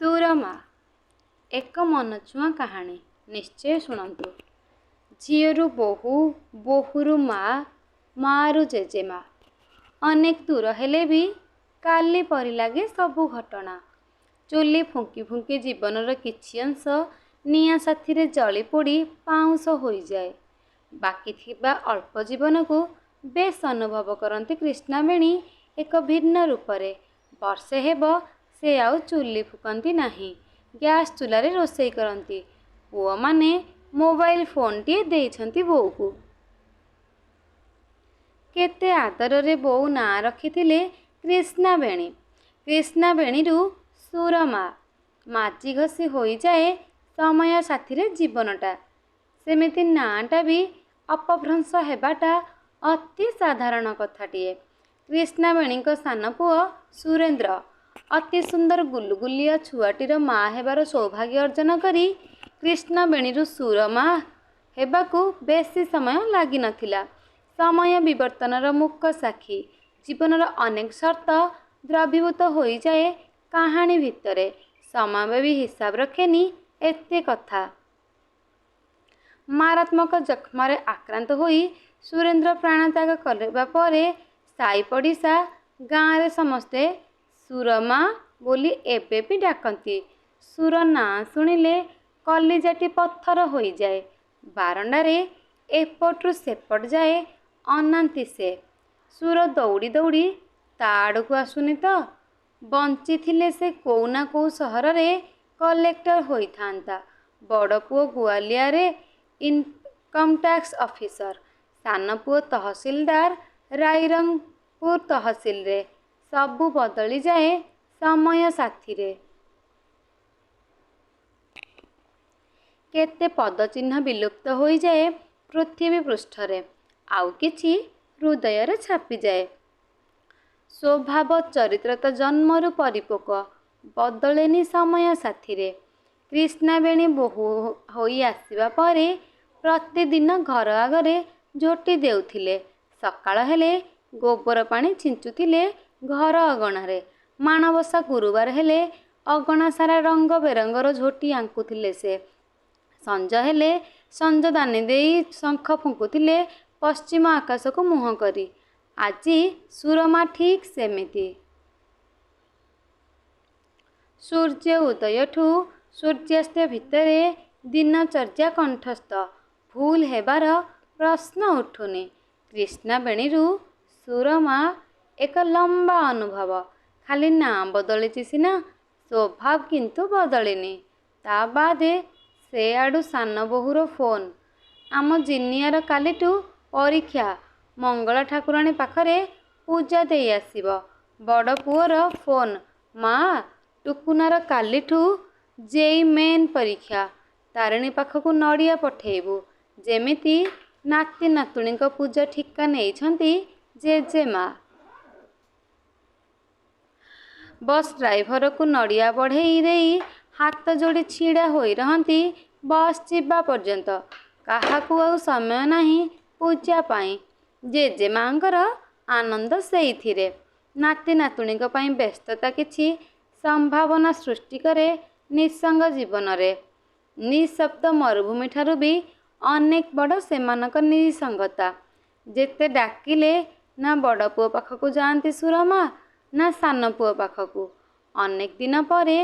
ସୁରମା ଏକ ମନଛୁଆଁ କାହାଣୀ ନିଶ୍ଚୟ ଶୁଣନ୍ତୁ। ଝିଅରୁ ବୋହୂ, ବୋହୂରୁ ମା, ମା'ରୁ ଜେଜେମା। ଅନେକ ଦୂର ହେଲେ ବି କାଲି ପରି ଲାଗେ ସବୁ ଘଟଣା। ଚୁଲି ଫୁଙ୍କି ଫୁଙ୍କି ଜୀବନର କିଛି ଅଂଶ ନିଆଁ ସାଥିରେ ଜଳି ପୋଡ଼ି ପାଉଁଶ ହୋଇଯାଏ। ବାକି ଥିବା ଅଳ୍ପ ଜୀବନକୁ ବେଶ୍ ଅନୁଭବ କରନ୍ତି କ୍ରିଷ୍ଣାବେଣୀ ଏକ ଭିନ୍ନ ରୂପରେ। ବର୍ଷେ ହେବ ସେ ଆଉ ଚୁଲି ଫୁକନ୍ତି ନାହିଁ, ଗ୍ୟାସ୍ ଚୁଲାରେ ରୋଷେଇ କରନ୍ତି। ପୁଅମାନେ ମୋବାଇଲ ଫୋନ୍ଟିଏ ଦେଇଛନ୍ତି ବୋଉକୁ। କେତେ ଆଦରରେ ବୋଉ ନାଁ ରଖିଥିଲେ କ୍ରିଷ୍ଣାବେଣୀ। କ୍ରିଷ୍ଣାବେଣୀରୁ ସୁରମା। ମାଜି ଘଷି ହୋଇଯାଏ ସମୟ ସାଥିରେ ଜୀବନଟା। ସେମିତି ନାଁଟା ବି ଅପଭ୍ରଂଶ ହେବାଟା ଅତି ସାଧାରଣ କଥାଟିଏ। କ୍ରିଷ୍ଣାବେଣୀଙ୍କ ସାନ ପୁଅ ସୁରେନ୍ଦ୍ର ଅତି ସୁନ୍ଦର ଗୁଲୁଗୁଲିଆ ଛୁଆଟିର ମା' ହେବାର ସୌଭାଗ୍ୟ ଅର୍ଜନ କରି କ୍ରିଷ୍ଣାବେଣୀରୁ ସୁରମା ହେବାକୁ ବେଶୀ ସମୟ ଲାଗିନଥିଲା। ସମୟ ବିବର୍ତ୍ତନର ମୂକ ସାକ୍ଷୀ। ଜୀବନର ଅନେକ ସର୍ତ୍ତ ଦ୍ରବୀଭୂତ ହୋଇଯାଏ କାହାଣୀ ଭିତରେ। ସମୟ ବି ହିସାବ ରଖେନି ଏତେ କଥା। ମାରାତ୍ମକ ଯକ୍ଷ୍ମାରେ ଆକ୍ରାନ୍ତ ହୋଇ ସୁରେନ୍ଦ୍ର ପ୍ରାଣତ୍ୟାଗ କରିବା ପରେ ସାଇ ପଡ଼ିଶା ଗାଁରେ ସମସ୍ତେ ସୁରମା ବୋଲି ଏବେ ବି ଡାକନ୍ତି। ସୁର ନାଁ ଶୁଣିଲେ କଲିଜାଟି ପଥର ହୋଇଯାଏ। ବାରଣ୍ଡାରେ ଏପଟରୁ ସେପଟ ଯାଏ ଅନାନ୍ତି ସେ। ସୁର ଦୌଡ଼ି ଦୌଡ଼ି ତା' ଆଡ଼କୁ ଆସୁନି ତ। ବଞ୍ଚିଥିଲେ ସେ କୋଉ ନା କୋଉ ସହରରେ କଲେକ୍ଟର ହୋଇଥାନ୍ତା। ବଡ଼ ପୁଅ ଗୁଆଲିଆରେ ଇନକମଟ୍ୟାକ୍ସ ଅଫିସର, ସାନ ପୁଅ ତହସିଲଦାର ରାଇରଙ୍ଗପୁର ତହସିଲରେ। ସବୁ ବଦଳିଯାଏ ସମୟ ସାଥିରେ। କେତେ ପଦଚିହ୍ନ ବିଲୁପ୍ତ ହୋଇଯାଏ ପୃଥିବୀ ପୃଷ୍ଠରେ, ଆଉ କିଛି ହୃଦୟରେ ଛାପିଯାଏ। ସ୍ୱଭାବ ଚରିତ୍ର ତ ଜନ୍ମରୁ ପରିପକ୍ୱ, ବଦଳେନି ସମୟ ସାଥିରେ। କ୍ରିଷ୍ଣାବେଣୀ ବୋହୂ ହୋଇ ଆସିବା ପରେ ପ୍ରତିଦିନ ଘର ଆଗରେ ଝୋଟି ଦେଉଥିଲେ। ସକାଳ ହେଲେ ଗୋବର ପାଣି ଛିଞ୍ଚୁଥିଲେ ଘର ଅଗଣାରେ। ମାଣବସା ଗୁରୁବାର ହେଲେ ଅଗଣା ସାରା ରଙ୍ଗ ବେରଙ୍ଗର ଝୋଟି ଆଙ୍କୁଥିଲେ ସେ। ସଞ୍ଜ ହେଲେ ସଞ୍ଜଦାନୀ ଦେଇ ଶଙ୍ଖ ଫୁଙ୍କୁଥିଲେ ପଶ୍ଚିମ ଆକାଶକୁ ମୁହଁ କରି। ଆଜି ସୁରମା ଠିକ୍ ସେମିତି। ସୂର୍ଯ୍ୟ ଉଦୟଠୁ ସୂର୍ଯ୍ୟାସ୍ତ ଭିତରେ ଦିନଚର୍ଯ୍ୟା କଣ୍ଠସ୍ଥ। ଭୁଲ ହେବାର ପ୍ରଶ୍ନ ଉଠୁନି। କ୍ରିଷ୍ଣାବେଣୀରୁ ସୁରମା ଏକ ଲମ୍ବା ଅନୁଭବ। ଖାଲି ନାଁ ବଦଳିଛି ସିନା, ସ୍ୱଭାବ କିନ୍ତୁ ବଦଳିନି। ତା' ବାଦେ ସେ ଆଡ଼ୁ ସାନ ବୋହୂର ଫୋନ୍। ଆମ ଜିନିଆର କାଲିଠୁ ପରୀକ୍ଷା, ମଙ୍ଗଳା ଠାକୁରାଣୀ ପାଖରେ ପୂଜା ଦେଇ ଆସିବ। ବଡ଼ ପୁଅର ଫୋନ୍, ମା' ଟୁକୁନାର କାଲିଠୁ ଜେଇ ମେନ୍ ପରୀକ୍ଷା। ତାରିଣୀ ପାଖକୁ ନଡ଼ିଆ ପଠେଇବୁ। ଯେମିତି ନାତି ନାତୁଣୀଙ୍କ ପୂଜା ଠିକା ନେଇଛନ୍ତି ଜେଜେମା। ବସ୍ ଡ୍ରାଇଭରକୁ ନଡ଼ିଆ ବଢ଼େଇ ଦେଇ ହାତ ଯୋଡ଼ି ଛିଡ଼ା ହୋଇ ରହନ୍ତି ବସ୍ ଯିବା ପର୍ଯ୍ୟନ୍ତ। କାହାକୁ ଆଉ ସମୟ ନାହିଁ ପୂଜା ପାଇଁ। ଜେଜେମାଙ୍କର ଆନନ୍ଦ ସେଇଥିରେ। ନାତି ନାତୁଣୀଙ୍କ ପାଇଁ ବ୍ୟସ୍ତତା କିଛି ସମ୍ଭାବନା ସୃଷ୍ଟି କରେ ନିଃସଙ୍ଗ ଜୀବନରେ। ନିଃଶବ୍ଦ ମରୁଭୂମିଠାରୁ ବି ଅନେକ ବଡ଼ ସେମାନଙ୍କ ନିଃସଙ୍ଗତା। ଯେତେ ଡାକିଲେ ନା ବଡ଼ ପୁଅ ପାଖକୁ ଯାଆନ୍ତି ସୁରମା, ନା ସାନ ପୁଅ ପାଖକୁ। ଅନେକ ଦିନ ପରେ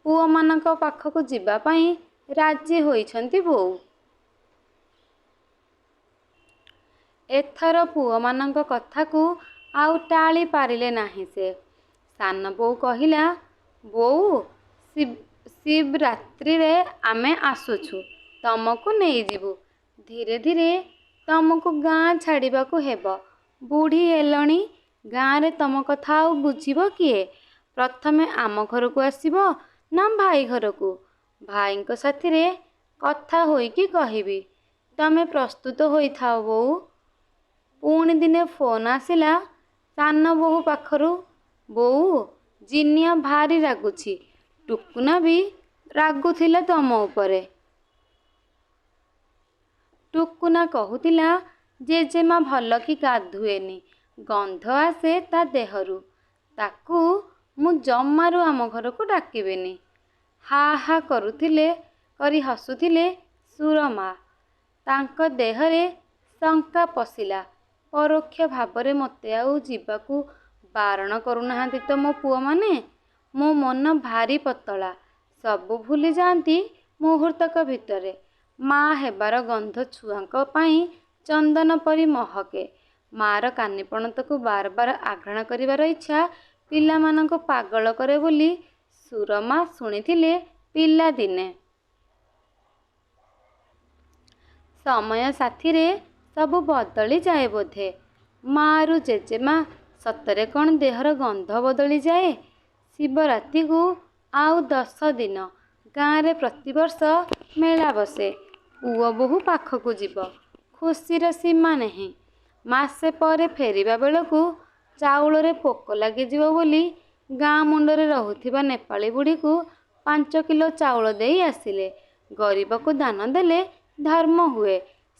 ପୁଅମାନଙ୍କ ପାଖକୁ ଯିବା ପାଇଁ ରାଜି ହୋଇଛନ୍ତି ବୋଉ। ଏଥର ପୁଅମାନଙ୍କ କଥାକୁ ଆଉ ଟାଳି ପାରିଲେ ନାହିଁ ସେ। ସାନ ବୋଉ କହିଲା, ବୋଉ, ଶିବରାତ୍ରିରେ ଆମେ ଆସୁଛୁ, ତମକୁ ନେଇଯିବୁ। ଧୀରେ ଧୀରେ ତମକୁ ଗାଁ ଛାଡ଼ିବାକୁ ହେବ। ବୁଢ଼ୀ ହେଲଣି, ଗାଁରେ ତମ କଥା ଆଉ ବୁଝିବ କିଏ? ପ୍ରଥମେ ଆମ ଘରକୁ ଆସିବ ନା ଭାଇ ଘରକୁ? ଭାଇଙ୍କ ସାଥିରେ କଥା ହୋଇକି କହିବି। ତମେ ପ୍ରସ୍ତୁତ ହୋଇଥାଅ ବୋଉ। ପୁଣି ଦିନେ ଫୋନ୍ ଆସିଲା ସାନ ବୋହୂ ପାଖରୁ, ବୋଉ, ଜିନିଆ ଭାରି ରାଗୁଛି। ଟୁକୁନା ବି ରାଗୁଥିଲା ତମ ଉପରେ। ଟୁକୁନା କହୁଥିଲା ଜେଜେମା ଭଲକି ଗାଧୁଏନି, ଗନ୍ଧ ଆସେ ତା' ଦେହରୁ। ତାକୁ ମୁଁ ଜମାରୁ ଆମ ଘରକୁ ଡାକିବିନି। ହା ହା କରି ହସୁଥିଲେ ସୁରମା। ତାଙ୍କ ଦେହରେ ଶଙ୍କା ପଶିଲା। ପରୋକ୍ଷ ଭାବରେ ମୋତେ ଆଉ ଯିବାକୁ ବାରଣ କରୁନାହାନ୍ତି ତ ମୋ ପୁଅମାନେ। ମୋ ମନ ଭାରି ପତଳା। ସବୁ ଭୁଲି ଯାଆନ୍ତି ମୁହୂର୍ତ୍ତକ ଭିତରେ। ମା ହେବାର ଗନ୍ଧ ଛୁଆଙ୍କ ପାଇଁ ଚନ୍ଦନ ପରି ମହକେ। ମାର କାନିପଣତକୁ ବାର ବାର ଆଘ୍ରାଣ କରିବାର ଇଚ୍ଛା ପିଲାମାନଙ୍କୁ ପାଗଳ କରେ ବୋଲି ସୁରମା ଶୁଣିଥିଲେ ପିଲାଦିନେ। ସମୟ ସାଥିରେ ସବୁ ବଦଳି ଯାଏ ବୋଧେ। ମା'ରୁ ଜେଜେମା ସତରେ କ'ଣ ଦେହର ଗନ୍ଧ ବଦଳିଯାଏ? ଶିବରାତ୍ରିକୁ ଆଉ 10 ଦିନ। ଗାଁରେ ପ୍ରତିବର୍ଷ ମେଳା ବସେ। ପୁଅ ବୋହୂ ପାଖକୁ ଯିବ। ଖୁସିର ସୀମା ନାହିଁ। ମାସେ ପରେ ଫେରିବା ବେଳକୁ ଚାଉଳରେ ପୋକ ଲାଗିଯିବ ବୋଲି ଗାଁ ମୁଣ୍ଡରେ ରହୁଥିବା ନେପାଳୀ ବୁଢ଼ୀକୁ 5 କିଲୋ ଚାଉଳ ଦେଇ ଆସିଲେ। ଗରିବକୁ ଦାନ ଦେଲେ ଧର୍ମ ହୁଏ।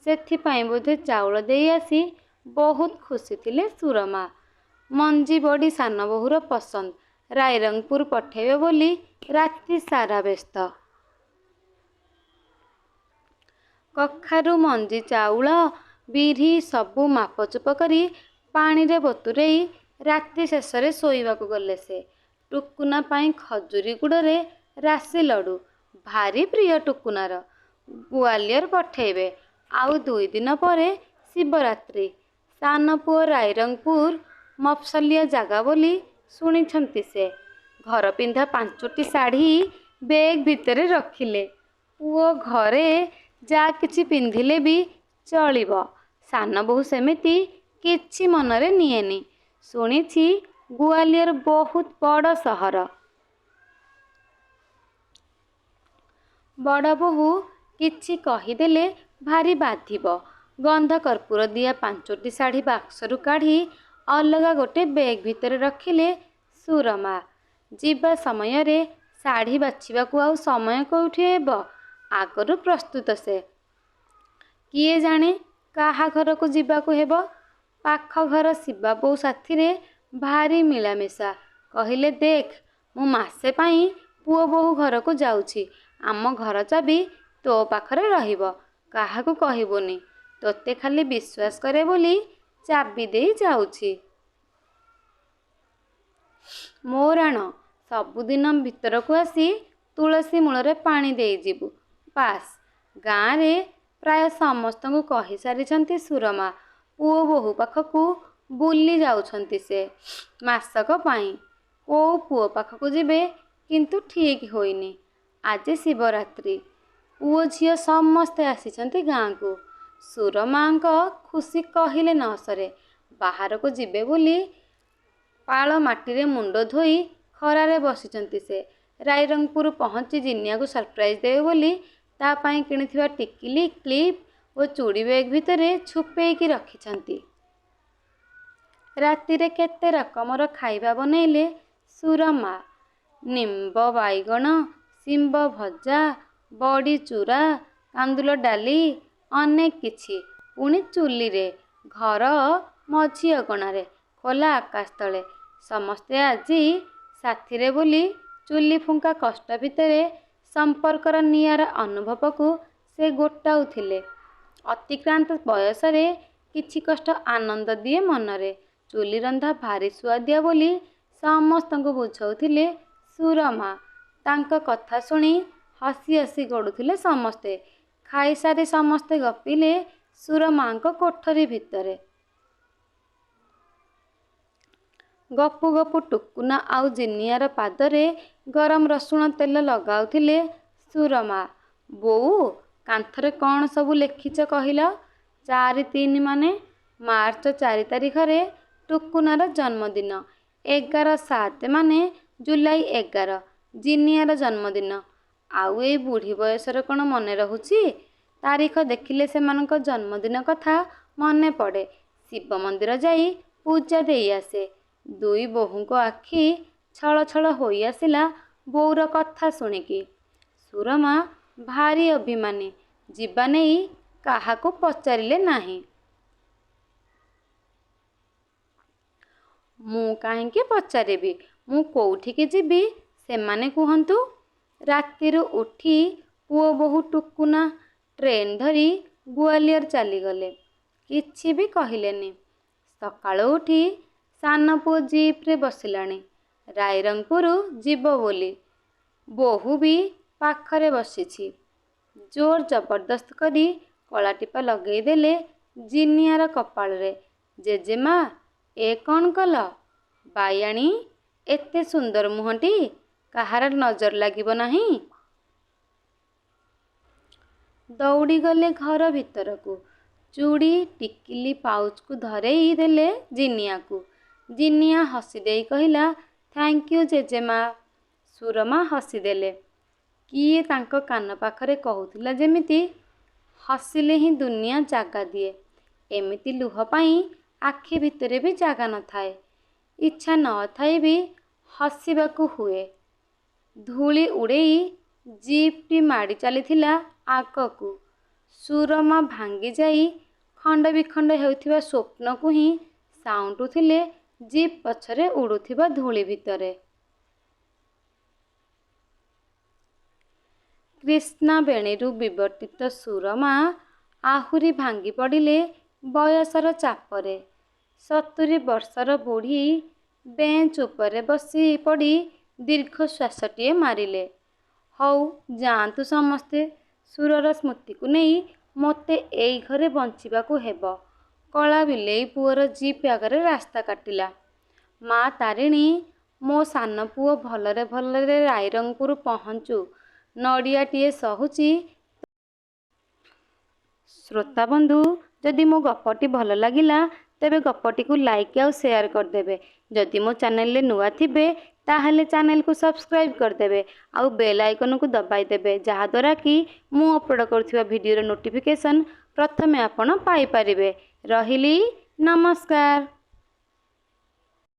ସେଥିପାଇଁ ବୋଧେ ଚାଉଳ ଦେଇ ଆସି ବହୁତ ଖୁସି ଥିଲେ ସୁରମା। ମଞ୍ଜି ବଡ଼ି ସାନ ବୋହୂର ପସନ୍ଦ। ରାଇରଙ୍ଗପୁର ପଠେଇବେ ବୋଲି ରାତି ସାରା ବ୍ୟସ୍ତ। କଖାରୁ ମଞ୍ଜି, ଚାଉଳ, ବିରି ସବୁ ମାପଚୁପ କରି ପାଣିରେ ବତୁରେଇ ରାତି ଶେଷରେ ଶୋଇବାକୁ ଗଲେ ସେ। ଟୁକୁନା ପାଇଁ ଖଜୁରୀ ଗୁଡ଼ରେ ରାଶି ଲଡ଼ୁ ଭାରି ପ୍ରିୟ ଟୁକୁନାର। ଗ୍ୱାଲିୟର ପଠେଇବେ। ଆଉ 2 ଦିନ ପରେ ଶିବରାତ୍ରି। ସାନ ପୁଅ ରାଇରଙ୍ଗପୁର ମଫସଲିଆ ଜାଗା ବୋଲି ଶୁଣିଛନ୍ତି ସେ। ଘର ପିନ୍ଧା 5ଟି ଶାଢ଼ୀ ବେଗ୍ ଭିତରେ ରଖିଲେ। ପୁଅ ଘରେ ଯା କିଛି ପିନ୍ଧିଲେ ବି ଚଳିବ। ସାନ ବୋହୂ ସେମିତି କିଛି ମନରେ ନିଏନି। ଶୁଣିଛି ଗ୍ୱାଲିୟର ବହୁତ ବଡ଼ ସହର। ବଡ଼ ବୋହୂ କିଛି କହିଦେଲେ ଭାରି ବାଧିବ। ଗନ୍ଧ କର୍ପୂର ଦିଆ 5ଟି ଶାଢ଼ୀ ବାକ୍ସରୁ କାଢ଼ି ଅଲଗା ଗୋଟେ ବେଗ୍ ଭିତରେ ରଖିଲେ ସୁରମା। ଯିବା ସମୟରେ ଶାଢ଼ୀ ବାଛିବାକୁ ଆଉ ସମୟ କେଉଁଠି ହେବ? ଆଗରୁ ପ୍ରସ୍ତୁତ ସେ। କିଏ ଜାଣେ କାହା ଘରକୁ ଯିବାକୁ ହେବ? ପାଖ ଘର ଶିବା ବୋଉ ସାଥିରେ ଭାରି ମିଳାମିଶା। କହିଲେ ଦେଖ, ମୁଁ ମାସେ ପାଇଁ ପୁଅ ବୋହୂ ଘରକୁ ଯାଉଛି। ଆମ ଘର ଚାବି ତୋ ପାଖରେ ରହିବ। କାହାକୁ କହିବୁନି। ତୋତେ ଖାଲି ବିଶ୍ୱାସ କରେ ବୋଲି ଚାବି ଦେଇ ଯାଉଛି। ମୋ ରାଣ, ସବୁଦିନ ଭିତରକୁ ଆସି ତୁଳସୀ ମୂଳରେ ପାଣି ଦେଇଯିବୁ। ବାସ୍। ଗାଁରେ ପ୍ରାୟ ସମସ୍ତଙ୍କୁ କହିସାରିଛନ୍ତି ସୁରମା। ପୁଅ ବୋହୂ ପାଖକୁ ବୁଲି ଯାଉଛନ୍ତି ସେ ମାସକ ପାଇଁ। କୋଉ ପୁଅ ପାଖକୁ ଯିବେ କିନ୍ତୁ ଠିକ୍ ହୋଇନି। ଆଜି ଶିବରାତ୍ରି। ପୁଅ ଝିଅ ସମସ୍ତେ ଆସିଛନ୍ତି ଗାଁକୁ। ସୁରମାଙ୍କ ଖୁସି କହିଲେ ନ ସରେ। ବାହାରକୁ ଯିବେ ବୋଲି ପାଳ ମାଟିରେ ମୁଣ୍ଡ ଧୋଇ ଖରାରେ ବସିଛନ୍ତି ସେ। ରାଇରଙ୍ଗପୁର ପହଞ୍ଚି ଜିନିଆକୁ ସରପ୍ରାଇଜ୍ ଦେବେ ବୋଲି ତା ପାଇଁ କିଣିଥିବା ଟିକିଲି, କ୍ଲିପ୍ ଓ ଚୁଡ଼ି ବେଗ୍ ଭିତରେ ଛୁପେଇକି ରଖିଛନ୍ତି। ରାତିରେ କେତେ ରକମର ଖାଇବା ବନେଇଲେ ସୁରମା। ନିମ୍ବ ବାଇଗଣ, ଶିମ୍ବ ଭଜା, ବଡ଼ି ଚୁରା, କାନ୍ଦୁଲ ଡାଲି, ଅନେକ କିଛି। ପୁଣି ଚୁଲିରେ। ଘର ମଝି ଅଗଣାରେ, ଖୋଲା ଆକାଶ ତଳେ। ସମସ୍ତେ ଆଜି ସାଥିରେ ବୋଲି ଚୁଲି ଫୁଙ୍କା କଷ୍ଟ ଭିତରେ ସମ୍ପର୍କର ନିଆରା ଅନୁଭବକୁ ସେ ଗୋଟାଉଥିଲେ। ଅତିକ୍ରାନ୍ତ ବୟସରେ କିଛି କଷ୍ଟ ଆନନ୍ଦ ଦିଏ ମନରେ। ଚୁଲି ରନ୍ଧା ଭାରି ସୁଆଦିଆ ବୋଲି ସମସ୍ତଙ୍କୁ ବୁଝଉଥିଲେ ସୁରମା। ତାଙ୍କ କଥା ଶୁଣି ହସି ହସି ଗଡ଼ୁଥିଲେ ସମସ୍ତେ। ଖାଇସାରି ସମସ୍ତେ ଗପିଲେ ସୁରମାଙ୍କ କୋଠରୀ ଭିତରେ। ଗପୁ ଗପୁ ଟୁକୁନା ଆଉ ଜିନିଆର ପାଦରେ ଗରମ ରସୁଣ ତେଲ ଲଗାଉଥିଲେ ସୁରମା। ବୋଉ, କାନ୍ଥରେ କ'ଣ ସବୁ ଲେଖିଛ କହିଲ? 4-3 ମାନେ? ମାର୍ଚ୍ଚ 4 ତାରିଖରେ ଟୁକୁନାର ଜନ୍ମଦିନ। 11/7 ମାନେ ଜୁଲାଇ 11, ଜିନିଆର ଜନ୍ମଦିନ। ଆଉ ଏଇ ବୁଢ଼ୀ ବୟସର କ'ଣ ମନେ ରହୁଛି? ତାରିଖ ଦେଖିଲେ ସେମାନଙ୍କ ଜନ୍ମଦିନ କଥା ମନେ ପଡ଼େ। ଶିବ ମନ୍ଦିର ଯାଇ ପୂଜା ଦେଇ ଆସେ। 2 ବୋହୂଙ୍କ ଆଖି ଛଳ ଛଳ ହୋଇ ଆସିଲା ବୋଉର କଥା ଶୁଣିକି। ସୁରମା ଭାରି ଅଭିମାନୀ। ଯିବା ନେଇ କାହାକୁ ପଚାରିଲେ ନାହିଁ। ମୁଁ କାହିଁକି ପଚାରିବି? ମୁଁ କୋଉଠିକି ଯିବି ସେମାନେ କୁହନ୍ତୁ। ରାତିରୁ ଉଠି ପୁଅ ବୋହୂ ଟୁକୁନା ଟ୍ରେନ୍ ଧରି ଗ୍ୱାଲିୟର ଚାଲିଗଲେ। କିଛି ବି କହିଲେନି। ସକାଳୁ ଉଠି ସାନ ପୁଅ ଜିପ୍ରେ ବସିଲାଣି ରାଇରଙ୍ଗପୁର ଯିବ ବୋଲି। ବୋହୂ ବି ପାଖରେ ବସିଛି। ଜୋର ଜବରଦସ୍ତ କରି କଳାଟିପା ଲଗେଇଦେଲେ ଜିନିଆର କପାଳରେ। ଜେଜେମା, ଏ କ'ଣ କଲ? ବାୟାଣୀ, ଏତେ ସୁନ୍ଦର ମୁହଁଟି କାହାର ନଜର ଲାଗିବ ନାହିଁ। ଦୌଡ଼ିଗଲେ ଘର ଭିତରକୁ। ଚୁଡ଼ି ଟିକିଲି ପାଉଚକୁ ଧରେଇ ଦେଲେ ଜିନିଆକୁ। ଜିନିଆ ହସିଦେଇ କହିଲା, ଥ୍ୟାଙ୍କ୍ ୟୁ ଜେଜେମା। ସୁରମା ହସିଦେଲେ। କିଏ ତାଙ୍କ କାନ ପାଖରେ କହୁଥିଲା ଯେମିତି, ହସିଲେ ହିଁ ଦୁନିଆ ଜାଗା ଦିଏ। ଏମିତି ଲୁହ ପାଇଁ ଆଖି ଭିତରେ ବି ଜାଗା ନଥାଏ। ଇଚ୍ଛା ନଥାଇ ବି ହସିବାକୁ ହୁଏ। ଧୂଳି ଉଡ଼େଇ ଜିପ୍ଟି ମାଡ଼ି ଚାଲିଥିଲା ଆଗକୁ। ସୁରମା ଭାଙ୍ଗିଯାଇ ଖଣ୍ଡ ବିଖଣ୍ଡ ହେଉଥିବା ସ୍ୱପ୍ନକୁ ହିଁ ସାଉଁଟୁଥିଲେ ଜିପ୍ ପଛରେ ଉଡ଼ୁଥିବା ଧୂଳି ଭିତରେ। କ୍ରିଷ୍ଣାବେଣୀରୁ ବିବର୍ତ୍ତିତ ସୁରମା ଆହୁରି ଭାଙ୍ଗି ପଡ଼ିଲେ ବୟସର ଚାପରେ। 70 ବର୍ଷର ବୁଢ଼ୀ ବେଞ୍ଚ ଉପରେ ବସି ପଡ଼ି ଦୀର୍ଘଶ୍ୱାସଟିଏ ମାରିଲେ। ହଉ ଯାଆନ୍ତୁ ସମସ୍ତେ। ସୁରର ସ୍ମୃତିକୁ ନେଇ ମୋତେ ଏଇ ଘରେ ବଞ୍ଚିବାକୁ ହେବ। କଳା ବିଲେଇ ପୁଅର ଜିପ୍ ଆଗରେ ରାସ୍ତା କାଟିଲା। ମା ତାରିଣୀ, ମୋ ସାନ ପୁଅ ଭଲରେ ଭଲରେ ରାଇରଙ୍ଗପୁର ପହଞ୍ଚୁ। ନଡ଼ିଆଟିଏ ସହୁଛି। ଶ୍ରୋତାବନ୍ଧୁ, ଯଦି ମୋ ଗପଟି ଭଲ ଲାଗିଲା ତେବେ ଗପଟିକୁ ଲାଇକ୍ ଆଉ ସେୟାର କରିଦେବେ। ଯଦି ମୋ ଚ୍ୟାନେଲରେ ନୂଆ ଥିବେ ତାହେଲେ ଚ୍ୟାନେଲକୁ ସବସ୍କ୍ରାଇବ୍ କରିଦେବେ ଆଉ ବେଲ୍ ଆଇକନକୁ ଦବାଇ ଦେବେ, ଯାହାଦ୍ୱାରା କି ମୁଁ ଅପଲୋଡ଼ କରୁଥିବା ଭିଡ଼ିଓର ନୋଟିଫିକେସନ୍ ପ୍ରଥମେ ଆପଣ ପାଇପାରିବେ। ରହିଲି, ନମସ୍କାର।